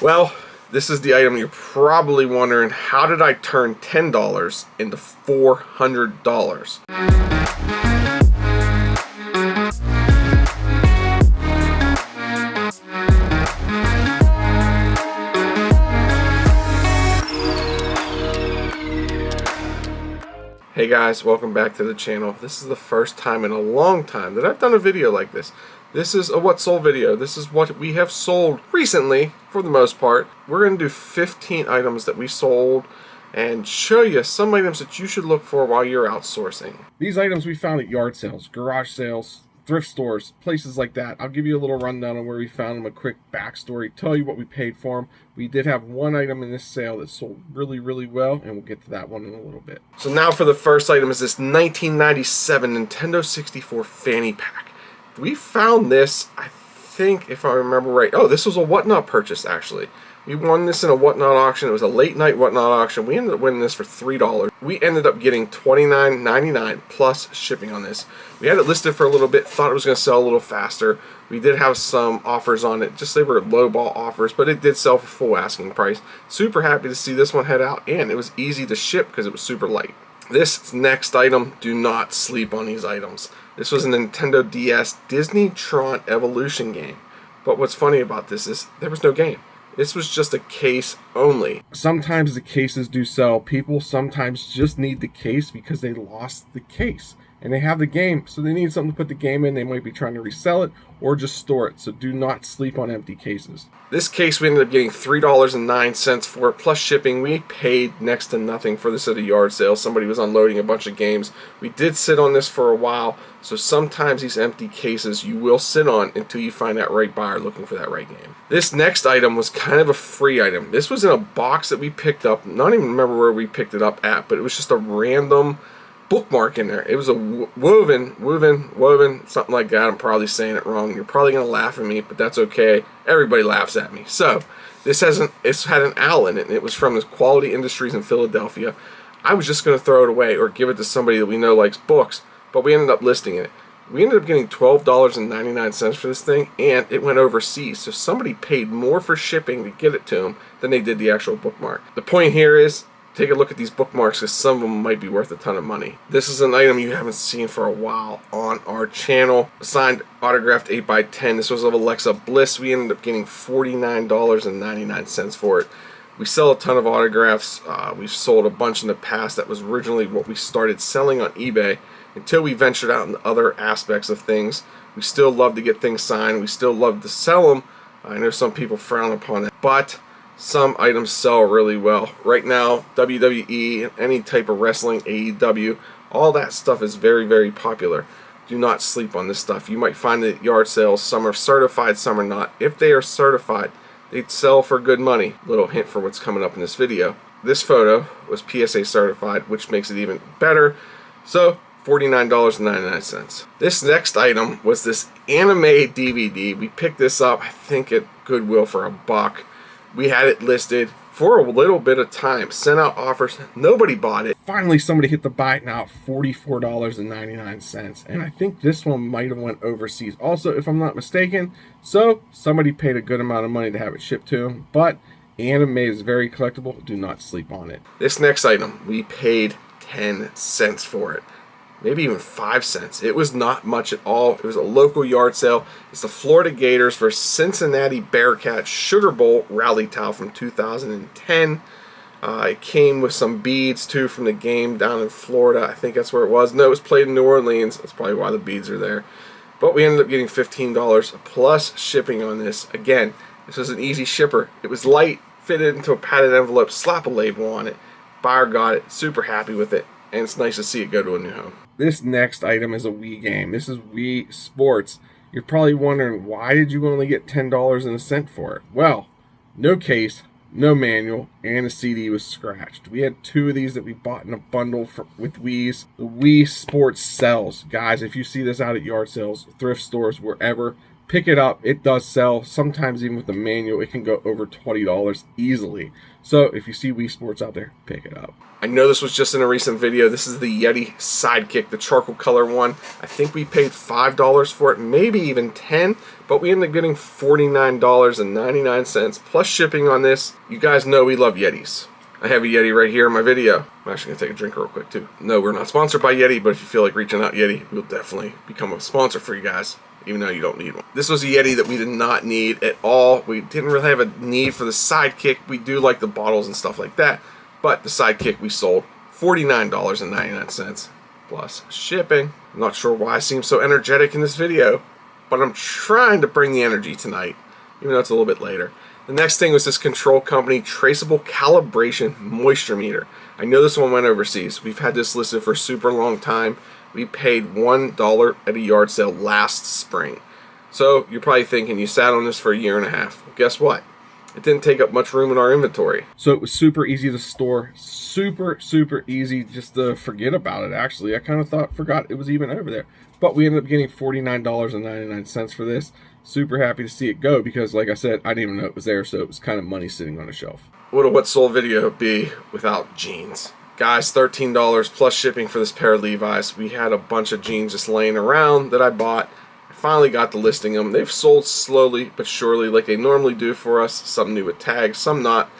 Well, this is the item you're probably wondering, how did I turn $10 into $400? Hey guys, welcome back to the channel. This is the first time in a long time that I've done a video like this. This is a what sold video. This is what we have sold recently, for the most part. We're going to do 15 items that we sold and show you some items that you should look for while you're outsourcing. These items we found at yard sales, garage sales, thrift stores, places like that. I'll give you a little rundown on where we found them, a quick backstory, tell you what we paid for them. We did have one item in this sale that sold really well, and we'll get to that one in a little bit. So now for the first item is this 1997 Nintendo 64 fanny pack. We found this, I think, if I remember right. Oh, this was a Whatnot purchase, actually. We won this in a Whatnot auction. It was a late night Whatnot auction. We ended up winning this for $3. We ended up getting $29.99 plus shipping on this. We had it listed for a little bit, thought it was going to sell a little faster. We did have some offers on it, just they were low ball offers, but it did sell for full asking price. Super happy to see this one head out, and it was easy to ship because it was super light. This next item, do not sleep on these items. This was a Nintendo DS Disney Tron Evolution game. But what's funny about this is there was no game. This was just a case only. Sometimes the cases do sell. People sometimes just need the case because they lost the case. And they have the game, so they need something to put the game in. They might be trying to resell it or just store it. So do not sleep on empty cases. This case we ended up getting $3.09 for, plus shipping. We paid next to nothing for this at a yard sale. Somebody was unloading a bunch of games. We did sit on this for a while. So sometimes these empty cases you will sit on until you find that right buyer looking for that right game. This next item was kind of a free item. This was in a box that we picked up. Not even remember where we picked it up at, but it was just a random bookmark in there. It was a woven, something like that. I'm probably saying it wrong. You're probably going to laugh at me, but that's okay. Everybody laughs at me. So this had an owl in it, and it was from this Quality Industries in Philadelphia. I was just going to throw it away or give it to somebody that we know likes books, but we ended up listing it. We ended up getting $12.99 for this thing, and it went overseas. So somebody paid more for shipping to get it to them than they did the actual bookmark. The point here is, take a look at these bookmarks because some of them might be worth a ton of money. This is an item you haven't seen for a while on our channel. Signed, autographed 8x10. This was of Alexa Bliss. We ended up getting $49.99 for it. We sell a ton of autographs. We've sold a bunch in the past. That was originally what we started selling on eBay until we ventured out into other aspects of things. We still love to get things signed. We still love to sell them. I know some people frown upon it, but some items sell really well. Right now, WWE, any type of wrestling, AEW, all that stuff is very popular. Do not sleep on this stuff. You might find it at yard sales. Some are certified, some are not. If they are certified, they'd sell for good money. Little hint for what's coming up in this video. This photo was PSA certified, which makes it even better. So, $49.99. This next item was this anime DVD. We picked this up, I think, at Goodwill for $1. We had it listed for a little bit of time, sent out offers, nobody bought it. Finally somebody hit the buy it now at $44.99, and I think this one might have went overseas also, if I'm not mistaken. So somebody paid a good amount of money to have it shipped to them, but anime is very collectible. Do not sleep on it. This next item, we paid 10 cents for it. Maybe even 5 cents. It was not much at all. It was a local yard sale. It's the Florida Gators versus Cincinnati Bearcats Sugar Bowl rally towel from 2010. It came with some beads too from the game down in Florida. I think that's where it was. No, it was played in New Orleans. That's probably why the beads are there. But we ended up getting $15 plus shipping on this. Again, this was an easy shipper. It was light, fitted into a padded envelope, slap a label on it. Buyer got it, super happy with it, and it's nice to see it go to a new home. This next item is a Wii game. This is Wii Sports. You're probably wondering, why did you only get $10.01 for it? Well, no case, no manual, and the CD was scratched. We had 2 of these that we bought in a bundle with Wii's. The Wii Sports sells. Guys, if you see this out at yard sales, thrift stores, wherever, Pick it up. It does sell. Sometimes even with the manual, it can go over $20 easily. So if you see Wii Sports out there, pick it up. I know this was just in a recent video. This is the Yeti Sidekick, the charcoal color one. I think we paid $5 for it, maybe even $10, but we ended up getting $49.99 plus shipping on this. You guys know we love Yetis. I have a Yeti right here in my video. I'm actually going to take a drink real quick too. No, we're not sponsored by Yeti, but if you feel like reaching out Yeti, we'll definitely become a sponsor for you guys, even though you don't need one. This was a Yeti that we did not need at all. We didn't really have a need for the Sidekick. We do like the bottles and stuff like that, but the Sidekick we sold $49.99 plus shipping. I'm not sure why I seem so energetic in this video, but I'm trying to bring the energy tonight, even though it's a little bit later. The next thing was this Control Company Traceable Calibration Moisture Meter. I know this one went overseas. We've had this listed for a super long time. We paid $1 at a yard sale last spring. So you're probably thinking you sat on this for a year and a half. Well, guess what? It didn't take up much room in our inventory. So it was super easy to store. Super easy just to forget about it, actually. I kind of forgot it was even over there. But we ended up getting $49.99 for this. Super happy to see it go because, like I said, I didn't even know it was there, so it was kind of money sitting on a shelf. What a what sold video be without jeans? Guys, $13 plus shipping for this pair of Levi's. We had a bunch of jeans just laying around that I bought. I finally got to listing them. They've sold slowly but surely like they normally do for us. Some new with tags, some not.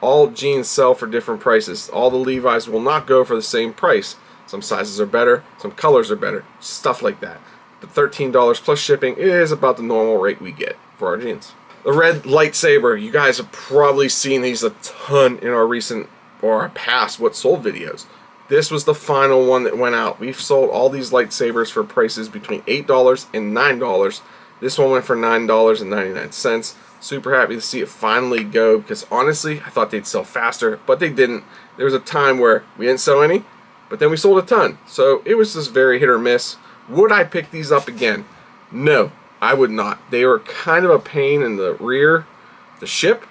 All jeans sell for different prices. All the Levi's will not go for the same price. Some sizes are better, some colors are better, stuff like that. But $13 plus shipping is about the normal rate we get for our jeans. The red Lightsaber, you guys have probably seen these a ton in our recent or our past what sold videos. This was the final one that went out. We've sold all these lightsabers for prices between $8 and $9. This one went for $9.99. Super happy to see it finally go because honestly, I thought they'd sell faster, but they didn't. There was a time where we didn't sell any, but then we sold a ton. So it was just very hit or miss. Would I pick these up again? No, I would not. They were kind of a pain in the rear, the ship,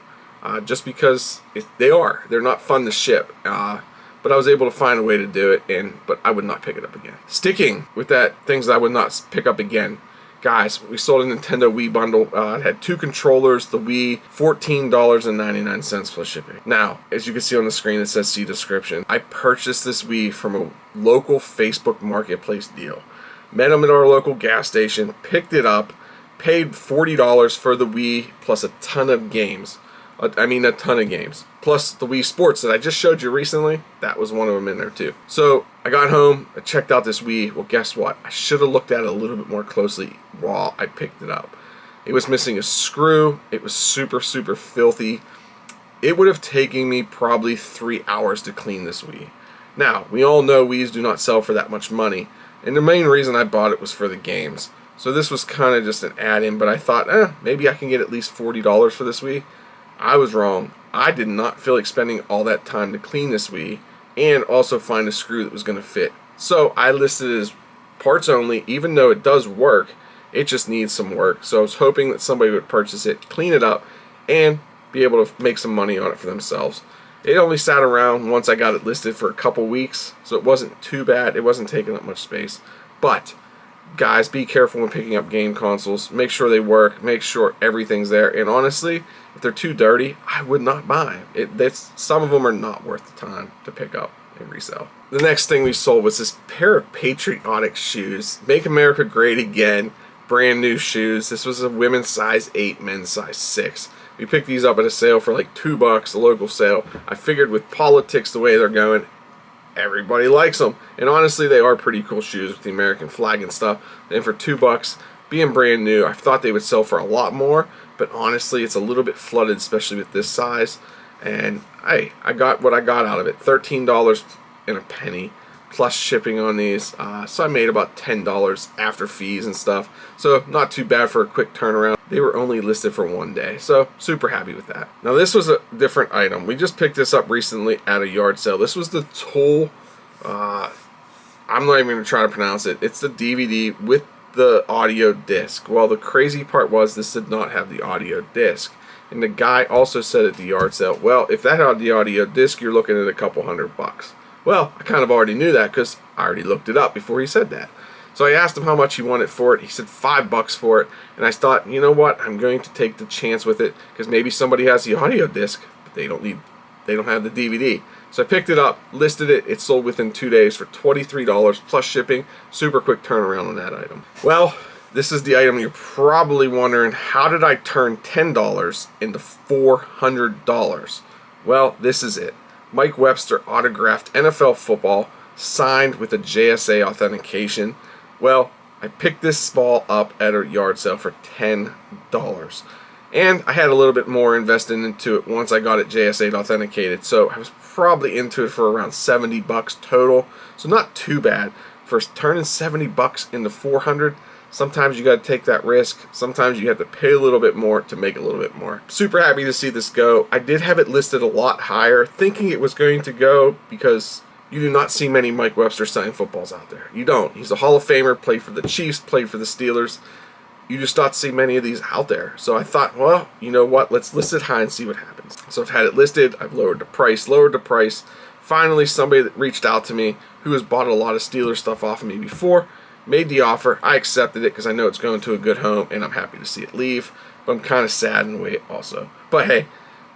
just because they're not fun to ship. But I was able to find a way to do it, but I would not pick it up again. Sticking with that, things that I would not pick up again. Guys, we sold a Nintendo Wii bundle. It had 2 controllers, the Wii, $14.99 plus shipping. Now, as you can see on the screen, it says see description. I purchased this Wii from a local Facebook Marketplace deal. Met them at our local gas station, picked it up, paid $40 for the Wii plus a ton of games. A ton of games. Plus the Wii Sports that I just showed you recently, that was one of them in there too. So I got home, I checked out this Wii. Well, guess what? I should have looked at it a little bit more closely while I picked it up. It was missing a screw. It was super filthy. It would have taken me probably 3 hours to clean this Wii. Now, we all know Wiis do not sell for that much money. And the main reason I bought it was for the games. So this was kind of just an add-in, but I thought, maybe I can get at least $40 for this Wii. I was wrong. I did not feel like spending all that time to clean this Wii and also find a screw that was going to fit. So I listed it as parts only, even though it does work, it just needs some work. So I was hoping that somebody would purchase it, clean it up, and be able to make some money on it for themselves. It only sat around once I got it listed for a couple weeks, so it wasn't too bad. It wasn't taking up much space. But guys, be careful when picking up game consoles. Make sure they work. Make sure everything's there. And honestly, if they're too dirty, I would not buy them. Some of them are not worth the time to pick up and resell. The next thing we sold was this pair of Patriotic Shoes. Make America Great Again. Brand new shoes. This was a women's size 8, men's size 6. We picked these up at a sale for like $2, a local sale. I figured with politics the way they're going, everybody likes them. And honestly, they are pretty cool shoes with the American flag and stuff. And for $2, being brand new, I thought they would sell for a lot more. But honestly, it's a little bit flooded, especially with this size. And hey, I got what I got out of it. $13 and a penny plus shipping on these. So I made about $10 after fees and stuff. So not too bad for a quick turnaround. They were only listed for 1 day. So super happy with that. Now this was a different item. We just picked this up recently at a yard sale. This was the Tool. I'm not even going to try to pronounce it. It's the DVD with the audio disc. Well, the crazy part was this did not have the audio disc. And the guy also said at the yard sale, well, if that had the audio disc, you're looking at a couple $100. Well, I kind of already knew that because I already looked it up before he said that. So I asked him how much he wanted for it. He said $5 for it. And I thought, you know what? I'm going to take the chance with it because maybe somebody has the audio disc, but they don't have the DVD. So I picked it up, listed it. It sold within 2 days for $23 plus shipping. Super quick turnaround on that item. Well, this is the item you're probably wondering, how did I turn $10 into $400? Well, this is it. Mike Webster autographed NFL football, signed with a JSA authentication. Well, I picked this ball up at a yard sale for $10. And I had a little bit more invested into it once I got it JSA authenticated. So I was probably into it for around $70 total. So not too bad. For turning $70 into $400, sometimes you got to take that risk. Sometimes you have to pay a little bit more to make a little bit more. Super happy to see this go. I did have it listed a lot higher, thinking it was going to go because you do not see many Mike Webster signed footballs out there. You don't. He's a Hall of Famer, played for the Chiefs, played for the Steelers. You just don't see many of these out there. So I thought, well, you know what? Let's list it high and see what happens. So I've had it listed. I've lowered the price. Finally, somebody that reached out to me who has bought a lot of Steelers stuff off of me before made the offer. I accepted it because I know it's going to a good home, and I'm happy to see it leave. But I'm kind of sad in a way also. But hey,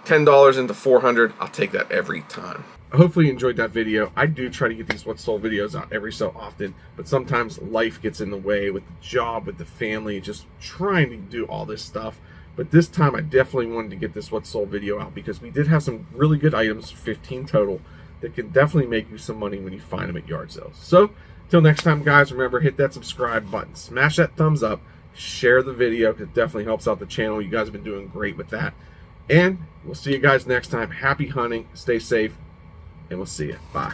$10 into $400, I'll take that every time. Hopefully you enjoyed that video. I do try to get these What's Sold videos out every so often, but sometimes life gets in the way with the job, with the family, just trying to do all this stuff. But this time I definitely wanted to get this What's Sold video out because we did have some really good items, 15 total, that can definitely make you some money when you find them at yard sales. So, till next time, guys, remember, hit that subscribe button, smash that thumbs up, share the video because it definitely helps out the channel. You guys have been doing great with that. And we'll see you guys next time. Happy hunting, stay safe, and we'll see you. Bye.